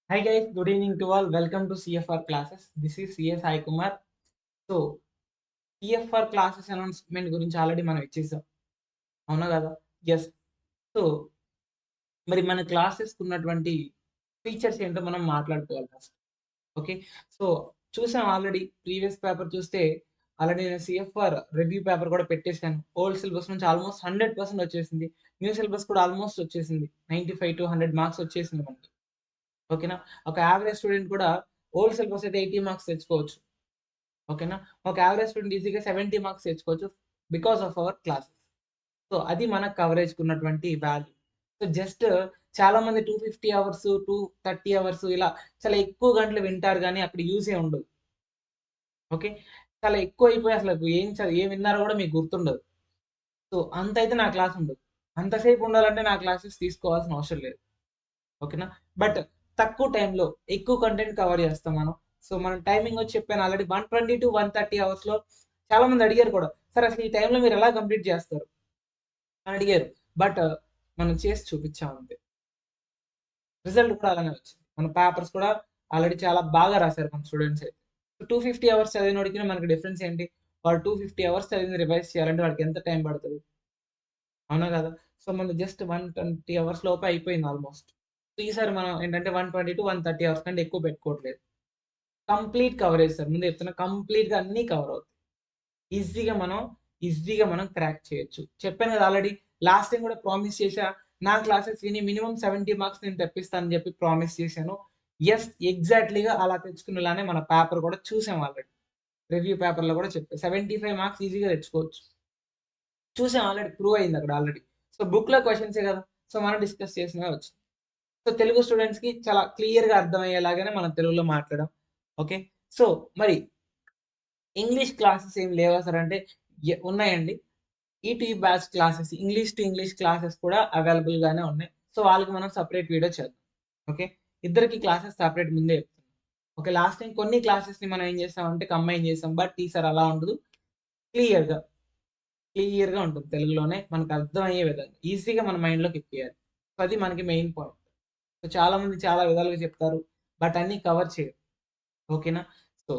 Hi guys, good evening to all. Welcome to CFR classes. This is CS Sai Kumar. So CFR classes announcement గురించి already మనం ఇచ్చేసాం. అవునా కదా? Yes. So మరి మన classes ఉన్నటువంటి ఫీచర్స్ ఏంటో మనం మాట్లాడుకోవాలి ఫస్ట్. ఓకే. సో చూసాం ఆల్రెడీ ప్రీవియస్ పేపర్ చూస్తే ఆల్రెడీ నేను సిఎఫ్ఆర్ రివ్యూ పేపర్ కూడా పెట్టేసాను. ఓల్డ్ సిలబస్ నుంచి ఆల్మోస్ట్ 100% వచ్చేసింది. న్యూ సిలబస్ కూడా ఆల్మోస్ట్ వచ్చేసింది. 95 to 100 మార్క్స్ వచ్చేసింది మనకి. ఓకేనా? ఒక యావరేజ్ స్టూడెంట్ కూడా ఓల్డ్ సిలబస్ అయితే 80 మార్క్స్ తెచ్చుకోవచ్చు. ఓకేనా? ఒక యావరేజ్ స్టూడెంట్ ఈజీగా 70 మార్క్స్ తెచ్చుకోవచ్చు because of our classes. So అది మన కవరేజ్‌కి ఉన్నటువంటి వాల్యూ. సో జస్ట్ చాలామంది 250 అవర్స్, 230 అవర్స్ ఇలా చాలా ఎక్కువ గంటలు వింటారు గానీ అక్కడ యూజే ఉండదు. ఓకే. చాలా ఎక్కువైపోయి అసలు ఏం విన్నారో కూడా మీకు గుర్తుండదు. సో అంతైతే నా క్లాస్ ఉండదు. అంతసేపు ఉండాలంటే నా క్లాసెస్ తీసుకోవాల్సిన అవసరం లేదు. ఓకేనా? బట్ తక్కువ టైంలో ఎక్కువ కంటెంట్ కవర్ చేస్తాం మనం. సో మనం టైమింగ్ వచ్చి చెప్పాను ఆల్రెడీ 120-130 అవర్స్‌లో చాలామంది అడిగారు కూడా. సార్ అసలు ఈ టైంలో మీరు ఎలా కంప్లీట్ చేస్తారు? అని అడిగారు. బట్ మనం చేసి చూపించాం అంతే. రిజల్ట్ కూడా అలానే వచ్చింది. మన పేపర్స్ కూడా ఆల్రెడీ చాలా బాగా రాసారు మన స్టూడెంట్స్ అయితే. 250 అవర్స్ చదివినోడికి మనకి డిఫరెన్స్ ఏంటి? వాడు 250 అవర్స్ చదివింది రివైజ్ చేయాలంటే వాడికి ఎంత టైం పడతది? అవునా కదా! సో మనది జస్ట్ 120 అవర్స్ లోపే అయిపోయింది ఆల్మోస్ట్. సో ఈసారి మనం ఏంటంటే 120-130 అవర్స్ కంటే ఎక్కువ పెట్టుకోవట్లేదు. Complete coverage sir. ముందు చెప్తున్నా కంప్లీట్‌గా అన్నీ కవర్ అవుతాయి. ఈజీగా మనం క్రాక్ చేయొచ్చు. చెప్పాను కదా ఆల్రెడీ లాస్ట్ టైమ్ కూడా ప్రామిస్ చేశా. నా క్లాసెస్ విని మినిమమ్ 70 మార్క్స్ నేను తెప్పిస్తానని చెప్పి ప్రామిస్ చేశాను. యెస్, ఎగ్జాక్ట్‌లీగా అలా తెచ్చుకునేలానే మన పేపర్ కూడా చూసాం ఆల్రెడీ. రివ్యూ పేపర్‌లో కూడా చెప్పా. 75 మార్క్స్ ఈజీగా తెచ్చుకోవచ్చు. చూసాం ఆల్రెడీ ప్రూవ్ అయింది అక్కడ ఆల్రెడీ. సో బుక్‌లో క్వెషన్సే కదా! సో మనం డిస్కస్ చేసినవే వచ్చింది. సో తెలుగు స్టూడెంట్స్‌కి చాలా క్లియర్‌గా అర్థమయ్యేలాగానే మనం తెలుగులో మాట్లాడాం. ఓకే. సో మరి ఇంగ్లీష్ క్లాసెస్ ఏమి లేవా సార్ అంటే ఉన్నాయండి. ETV batch classes English to English classes కూడా అవైలబుల్ గానే ఉన్నాయి. సో వాళ్ళకి మనం సెపరేట్ వీడియో చేద్దాం. ఓకే. ఇద్దరికి క్లాసెస్ సెపరేట్ ముందే చెప్తున్నా. ఓకే. లాస్ట్ టైమ్ కొన్ని క్లాసెస్‌ని మనం ఏం చేసామంటే కంబైన్ చేసాం. బట్ ఈసారి అలా ఉండదు. క్లియర్‌గా, క్లియర్‌గా ఉంటుంది. తెలుగులోనే మనకు అర్థమయ్యే విధంగా. ఈజీగా మన మైండ్‌లోకి ఎక్కేయాలి. సో అది మనకి మెయిన్ పాయింట్. సో చాలామంది చాలా విధాలుగా చెప్తారు. బట్ అన్నీ కవర్ చేయరు. ఓకేనా? సో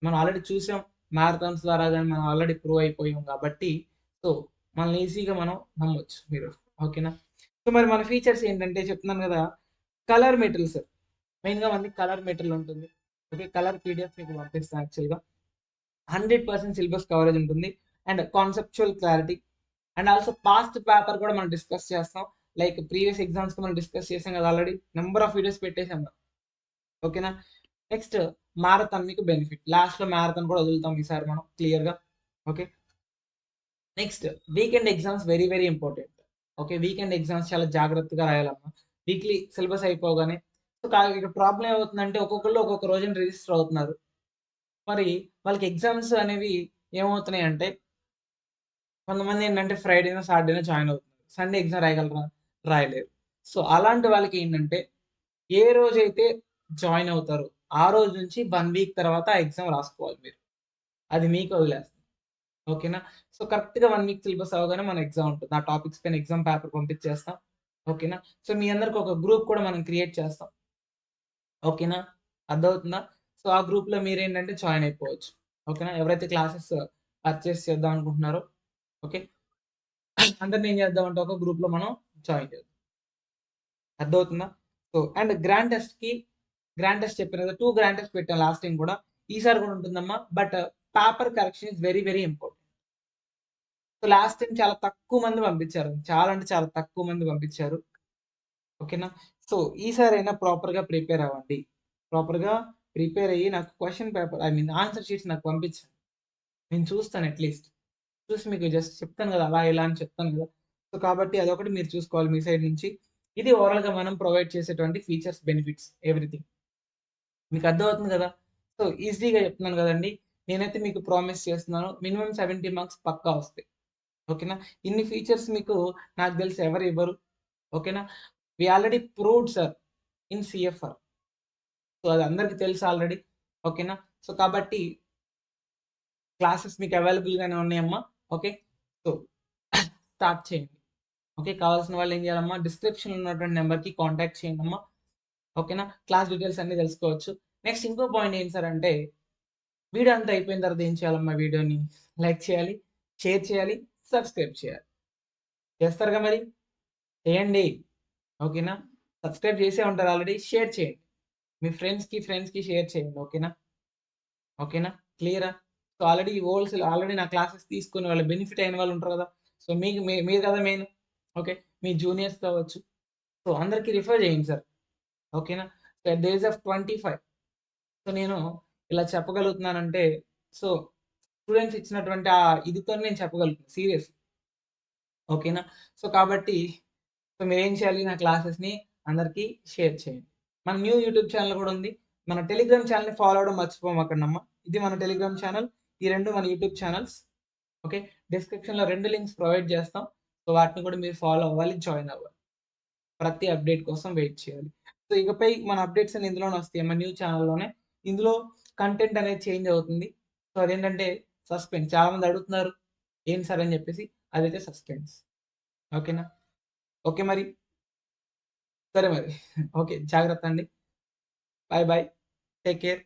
మనం ఆల్రెడీ చూసాం. మ్యారథాన్స్ ద్వారా గాని మనం ఆల్రెడీ ప్రూవ్ అయిపోయాం కాబట్టి సో మనల్ని ఈజీగా మనం నమ్మొచ్చు మీరు. ఓకేనా? సో మరి మన ఫీచర్స్ ఏంటంటే చెప్తున్నాను గదా! Colour material sir. మెయిన్‌గా మనకి కలర్ మెటీరియల్ ఉంటుంది. ఓకే. కలర్ పీడీఎఫ్ మీకు పంపిస్తాను యాక్చువల్‌గా. 100% సిలబస్ కవరేజ్ ఉంటుంది. And conceptual clarity and also past paper కూడా మనం డిస్కస్ చేస్తాం. లైక్ ప్రీవియస్ ఎగ్జామ్స్‌కి మనం డిస్కస్ చేసాం కదా ఆల్రెడీ. నంబర్ ఆఫ్ వీడియోస్ పెట్టేసాం మనం. ఓకేనా? నెక్స్ట్ మారథాన్ మీకు బెనిఫిట్. లాస్ట్‌లో మారథాన్ కూడా వదులుతాం ఈసారి మనం క్లియర్‌గా. Okay. Next weekend exams very very important. Okay. Weekend exams చాలా జాగ్రత్తగా రాయాలమ్మా. వీక్లీ సిలబస్ అయిపోగానే సో ఇక్కడ ప్రాబ్లమ్ ఏమవుతుందంటే ఒక్కొక్కళ్ళు ఒక్కొక్క రోజున రిజిస్టర్ అవుతున్నారు. మరి వాళ్ళకి ఎగ్జామ్స్ అనేవి ఏమవుతున్నాయంటే కొంతమంది ఏంటంటే ఫ్రైడేనో, సాటర్డేనో జాయిన్ అవుతున్నారు. సండే ఎగ్జామ్ రాయగలరా? రాయలేరు. సో అలాంటి వాళ్ళకి ఏంటంటే ఏ రోజైతే జాయిన్ అవుతారో ఆ రోజు నుంచి 1 వీక్ తర్వాత ఆ ఎగ్జామ్ రాసుకోవాలి మీరు. అది మీకు వదిలేస్తాం. ఓకేనా? సో కరెక్ట్‌గా 1 వీక్ సిలబస్ అవ్వగానే మన ఎగ్జామ్ ఉంటుంది. ఆ టాపిక్స్ పైన ఎగ్జామ్ పేపర్ పంపించేస్తాం. ఓకేనా? సో మీ అందరికి ఒక గ్రూప్ కూడా మనం క్రియేట్ చేస్తాం. ఓకేనా? అర్థమవుతుందా? సో ఆ గ్రూప్‌లో మీరేంటంటే జాయిన్ అయిపోవచ్చు. ఓకేనా? ఎవరైతే క్లాసెస్ పర్చేస్ చేద్దాం అనుకుంటున్నారో ఓకే. అందరిని ఏం చేద్దామంటే ఒక గ్రూప్‌లో మనం జాయిన్ చేద్దాం. అర్థమవుతుందా? సో అండ్ గ్రాండ్ టెస్ట్ చెప్పాను కదా! 2 గ్రాండ్ టెస్ట్ పెట్టాం లాస్ట్ టైమ్ కూడా. ఈసారి కూడా ఉంటుందమ్మా. But paper correction is very very important. So last time చాలా తక్కువ మంది పంపించారు. చాలా అంటే చాలా తక్కువ మంది పంపించారు. ఓకేనా? సో ఈసారైనా ప్రాపర్‌గా ప్రిపేర్ అవ్వండి. ప్రాపర్‌గా ప్రిపేర్ అయ్యి నాకు క్వెషన్ పేపర్ ఆన్సర్ షీట్స్ నాకు పంపించండి. నేను చూస్తాను అట్‌లీస్ట్. చూసి మీకు జస్ట్ చెప్తాను కదా! అలా ఇలా అని చెప్తాను కదా! సో కాబట్టి అదొకటి మీరు చూసుకోవాలి మీ సైడ్ నుంచి. ఇది ఓవరాల్‌గా మనం ప్రొవైడ్ చేసేటువంటి ఫీచర్స్, బెనిఫిట్స్ ఎవ్రీథింగ్. మీకు అర్థమవుతుంది కదా! సో ఈజీగా చెప్తున్నాను కదండీ! నేనైతే మీకు ప్రామిస్ చేస్తున్నాను. మినిమమ్ 70 మార్క్స్ పక్కా వస్తాయి. ఓకేనా? ఇన్ని ఫీచర్స్ మీకు నాకు తెలిసి ఎవరు ఇవ్వరు. ఓకేనా? We already proved sir in CFR. So అది అందరికి తెలుసు ఆల్రెడీ. ఓకేనా? సో కాబట్టి క్లాసెస్ మీకు అవైలబుల్ గానే ఉన్నాయమ్మా. ఓకే. సో స్టార్ట్ చేయండి. ఓకే. కావాల్సిన వాళ్ళు ఏం చేయాలమ్మా డిస్క్రిప్షన్‌లో ఉన్నటువంటి నంబర్‌కి కాంటాక్ట్ చేయండమ్మా. ఓకేనా? క్లాస్ డీటెయిల్స్ అన్నీ తెలుసుకోవచ్చు. నెక్స్ట్ ఇంకో పాయింట్ ఏంటి సార్ అంటే, వీడియో అంతా అయిపోయిన తర్వాత ఏం చేయాలమ్మా వీడియోని? లైక్ చేయాలి, షేర్ చేయాలి, సబ్స్క్రైబ్ చేయాలి. చేస్తారుగా మరి? చేయండి. ఓకేనా? సబ్స్క్రైబ్ చేసే ఉంటారు ఆల్రెడీ. షేర్ చేయండి. మీ ఫ్రెండ్స్‌కి షేర్ చేయండి. ఓకేనా? ఓకేనా? క్లియరా? సో, ఆల్రెడీ నా క్లాసెస్ తీసుకొని వాళ్ళు బెనిఫిట్ అయిన వాళ్ళు ఉంటారు కదా! సో, మీకు మీరు కదా మెయిన్. ఓకే. మీ జూనియర్స్ కావచ్చు. సో, అందరికి రిఫర్ చేయండి సార్. ఓకేనా? So, at the age of 25 so, నేను ఇలా చెప్పగలుగుతున్నానంటే సో, స్టూడెంట్స్ ఇచ్చినటువంటి ఇదితోనే నేను చెప్పగలుగుతున్నాను సీరియస్. ఓకేనా? సో, కాబట్టి మీరేం చేయాలి నా క్లాసెస్‌ని అందరికి షేర్ చేయండి. మన న్యూ యూట్యూబ్ ఛానెల్ గూడా ఉంది. మన టెలిగ్రామ్ ఛానెల్‌ని ఫాలో అవ్వడం మర్చిపోమాకండమ్మ. ఇది మన టెలిగ్రామ్ ఛానెల్. ఈ 2 మన యూట్యూబ్ ఛానెల్స్. ఓకే. డిస్క్రిప్షన్‌లో 2 లింక్స్ ప్రొవైడ్ చేస్తాం. సో, వాటిని కూడా మీరు ఫాలో అవ్వాలి, జాయిన్ అవ్వాలి. ప్రతి అప్డేట్ కోసం వెయిట్ చేయాలి. సో, ఇకపై మన అప్డేట్స్ అన్ని ఇందులోనే వస్తాయి. మన న్యూ ఛానెల్‌లోనే. ఇందులో కంటెంట్ అనేది చేంజ్ అవుతుంది. సో, అదేంటంటే సస్పెన్స్. చాలామంది అడుగుతున్నారు. ఏంటి సార్ అని చెప్పేసి. అదైతే సస్పెన్స్. ఓకేనా? ఓకే మరి. సరే మరి. ఓకే. జాగ్రత్త అండి. Bye bye. Take care.